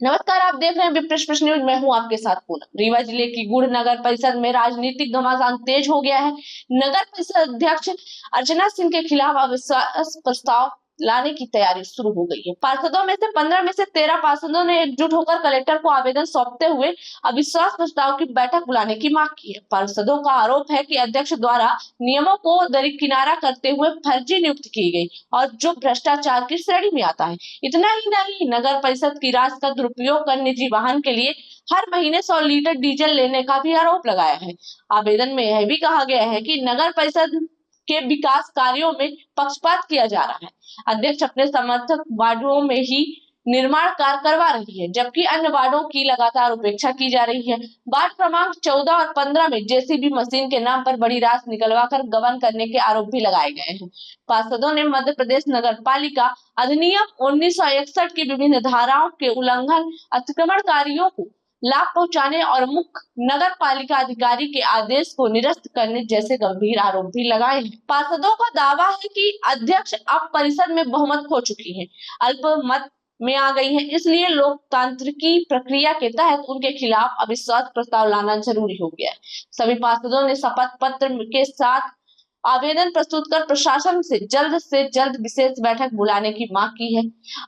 नमस्कार, आप देख रहे हैं विप्रेश प्रश्न न्यूज। मैं हूं आपके साथ पूनम। रीवा जिले की गुड़ नगर परिषद में राजनीतिक घमासान तेज हो गया है। नगर परिषद अध्यक्ष अर्चना सिंह के खिलाफ अविश्वास प्रस्ताव लाने की तैयारी शुरू हो गई है। पार्षदों में से 15 में से 13 पार्षदों ने एकजुट होकर कलेक्टर को आवेदन सौंपते हुए अविश्वास प्रस्ताव की बैठक बुलाने की मांग की है। पार्षदों का आरोप है कि अध्यक्ष द्वारा नियमों को दरकिनारा करते हुए फर्जी नियुक्त की गई और जो भ्रष्टाचार की श्रेणी में आता है। इतना ही नहीं, नगर परिषद की राशि का दुरुपयोग कर निजी वाहन के लिए हर महीने 100 लीटर डीजल लेने का भी आरोप लगाया है। आवेदन में यह भी कहा गया है कि नगर परिषद के विकास कार्यों में पक्षपात किया जा रहा है। अध्यक्ष अपने समर्थक वार्डों में ही निर्माण कार्य करवा रही है, जबकि अन्य वार्डों की लगातार उपेक्षा की जा रही है। वार्ड क्रमांक 14 और 15 में जेसीबी मशीन के नाम पर बड़ी राशि निकलवा कर गबन करने के आरोप भी लगाए गए हैं। पार्षदों ने मध्य प्रदेश नगर पालिका अधिनियम 1961 की विभिन्न धाराओं के उल्लंघन, अतिक्रमणकारियों को लाभ पहुंचाने और मुख्य नगर पालिका अधिकारी के आदेश को निरस्त करने जैसे गंभीर आरोप भी लगाए हैं। पार्षदों का दावा है कि अध्यक्ष अब परिषद में बहुमत खो चुकी है, अल्पमत में आ गई है, इसलिए लोकतांत्रिकी प्रक्रिया के तहत उनके खिलाफ अविश्वास प्रस्ताव लाना जरूरी हो गया है। सभी पार्षदों ने शपथ पत्र के साथ आवेदन प्रस्तुत कर प्रशासन से जल्द विशेष बैठक बुलाने की मांग की है।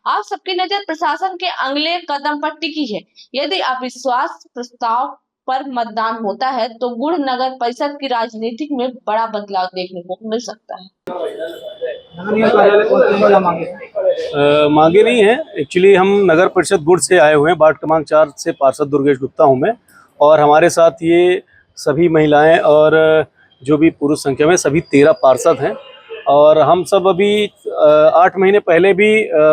आप सबकी नजर प्रशासन के अगले कदम पर टिकी है। यदि अविश्वास प्रस्ताव पर मतदान होता है तो गुड़ नगर परिषद की राजनीति में बड़ा बदलाव देखने को मिल सकता है। मांगे नहीं है। एक्चुअली हम नगर परिषद गुड़ से आए हुए हैं। वार्ड क्रमांक 4 से पार्षद दुर्गेश गुप्ता हूं मैं, और हमारे साथ ये सभी महिलाएं और जो भी पुरुष संख्या में सभी 13 पार्षद हैं। और हम सब अभी 8 महीने पहले भी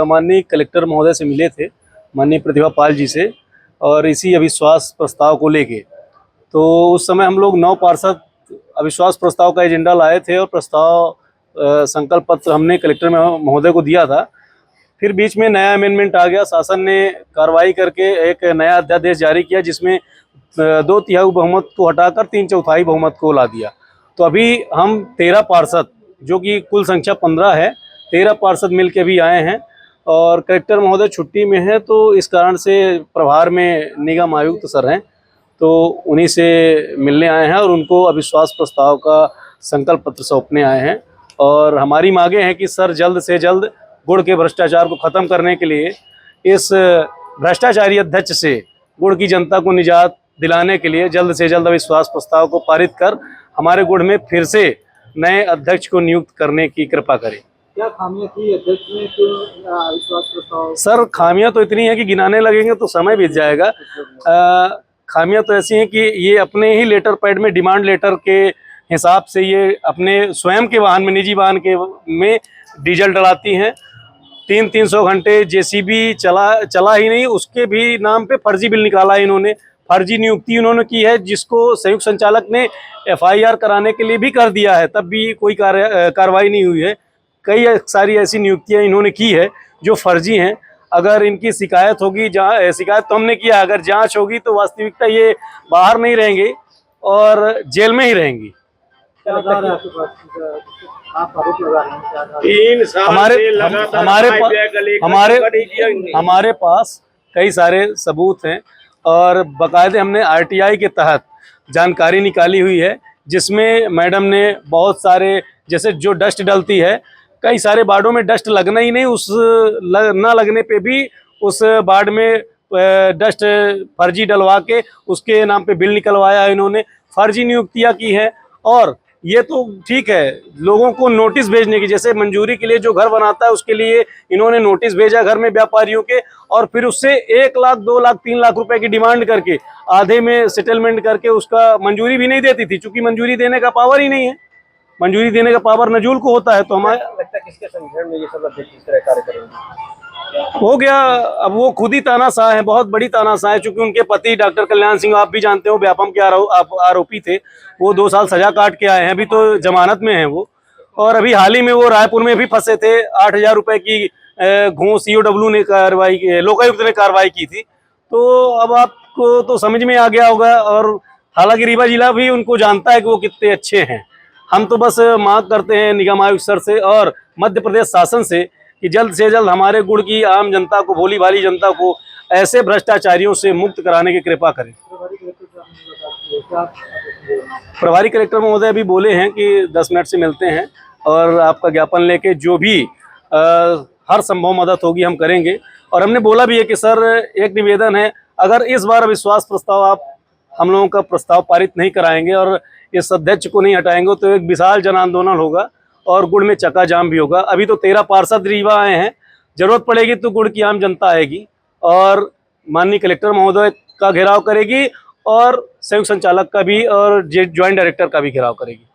माननीय कलेक्टर महोदय से मिले थे, माननीय प्रतिभा पाल जी से, और इसी अविश्वास प्रस्ताव को लेके। तो उस समय हम लोग 9 पार्षद अविश्वास प्रस्ताव का एजेंडा लाए थे और प्रस्ताव संकल्प पत्र हमने कलेक्टर महोदय को दिया था। फिर बीच में नया अमेंडमेंट आ गया, शासन ने कार्रवाई करके एक नया अध्यादेश जारी किया जिसमें 2/3 बहुमत को हटाकर 3/4 बहुमत को ला दिया। तो अभी हम 13 पार्षद, जो कि कुल संख्या 15 है, 13 पार्षद मिल के भी आए हैं। और कलेक्टर महोदय छुट्टी में है, तो इस कारण से प्रभार में निगम आयुक्त सर हैं, तो उन्हीं से मिलने आए हैं और उनको अविश्वास प्रस्ताव का संकल्प पत्र सौंपने आए हैं। और हमारी मांगे हैं कि सर जल्द से जल्द गुड़ के भ्रष्टाचार को ख़त्म करने के लिए इस भ्रष्टाचारी अध्यक्ष से गुड़ की जनता को निजात दिलाने के लिए जल्द से जल्द अविश्वास प्रस्ताव को पारित कर हमारे गुड़ में फिर से नए अध्यक्ष को नियुक्त करने की कृपा करें। क्या खामियां थी अध्यक्ष में क्यों अविश्वास प्रस्ताव? सर खामियां तो इतनी है कि गिनाने लगेंगे तो समय बीत जाएगा। खामियां तो ऐसी हैं कि ये अपने ही लेटर पैड में, डिमांड लेटर के हिसाब से, ये अपने स्वयं के वाहन में, निजी वाहन के में डीजल डलाती हैं। 300 घंटे जेसीबी चला ही नहीं, उसके भी नाम पे फर्जी बिल निकाला है इन्होंने। फर्जी नियुक्ति उन्होंने की है, जिसको संयुक्त संचालक ने एफआईआर कराने के लिए भी कर दिया है, तब भी कोई कार्रवाई नहीं हुई है। कई सारी ऐसी नियुक्तियां इन्होंने की है जो फर्जी हैं। अगर इनकी शिकायत होगी, शिकायत तो हमने किया, अगर जांच होगी तो वास्तविकता ये बाहर नहीं रहेंगे और जेल में ही रहेंगी। आप आरोप लगा रहे हैं हमारे पास कई सारे सबूत हैं और बाकायदे हमने आरटीआई के तहत जानकारी निकाली हुई है, जिसमें मैडम ने बहुत सारे, जैसे जो डस्ट डलती है, कई सारे वार्डों में डस्ट लगना ही नहीं, ना लगने पे भी उस वार्ड में डस्ट फर्जी डलवा के उसके नाम पे बिल निकलवाया है इन्होंने। फर्जी नियुक्तियां की हैं। और ये तो ठीक है, लोगों को नोटिस भेजने की, जैसे मंजूरी के लिए जो घर बनाता है उसके लिए इन्होंने नोटिस भेजा घर में व्यापारियों के, और फिर उससे 1 लाख 2 लाख 3 लाख रुपए की डिमांड करके आधे में सेटलमेंट करके उसका मंजूरी भी नहीं देती थी, क्योंकि मंजूरी देने का पावर ही नहीं है। मंजूरी देने का पावर नजूल को होता है। तो हमारे लगता है किसके संगठन में ये सब अध्यक्ष इस तरह कार्य करेंगे? हो गया, अब वो खुद ही तानाशाह है, बहुत बड़ी तानाशाह है, क्योंकि उनके पति डॉक्टर कल्याण सिंह, आप भी जानते हो, व्यापम के आरोपी थे। वो 2 साल सजा काट के आए हैं, अभी तो जमानत में हैं वो। और अभी हाल ही में वो रायपुर में भी फंसे थे। 8,000 रुपए की घूस सीओडब्ल्यू ने कार्रवाई, लोकायुक्त ने कार्रवाई की थी। तो अब आपको तो समझ में आ गया होगा। और हालांकि रीवा जिला भी उनको जानता है कि वो कितने अच्छे हैं। हम तो बस मांग करते हैं निगम आयुक्त सर से और मध्य प्रदेश शासन से कि जल्द से जल्द हमारे गुड़ की आम जनता को, भोली भाली जनता को ऐसे भ्रष्टाचारियों से मुक्त कराने की कृपा करें। प्रभारी कलेक्टर साहब ने बताया क्या प्रभारी कलेक्टर महोदय अभी बोले हैं कि 10 मिनट से मिलते हैं और आपका ज्ञापन लेके जो भी हर संभव मदद होगी हम करेंगे। और हमने बोला भी है कि सर एक निवेदन है, अगर इस बार अविश्वास प्रस्ताव आप हम लोगों का प्रस्ताव पारित नहीं कराएंगे और इस अध्यक्ष को नहीं हटाएंगे तो एक विशाल जन आंदोलन होगा और गुड़ में चक्का जाम भी होगा। अभी तो 13 पार्षद रीवा आए हैं, जरूरत पड़ेगी तो गुड़ की आम जनता आएगी और माननीय कलेक्टर महोदय का घेराव करेगी और संयुक्त संचालक का भी और ज्वाइंट डायरेक्टर का भी घेराव करेगी।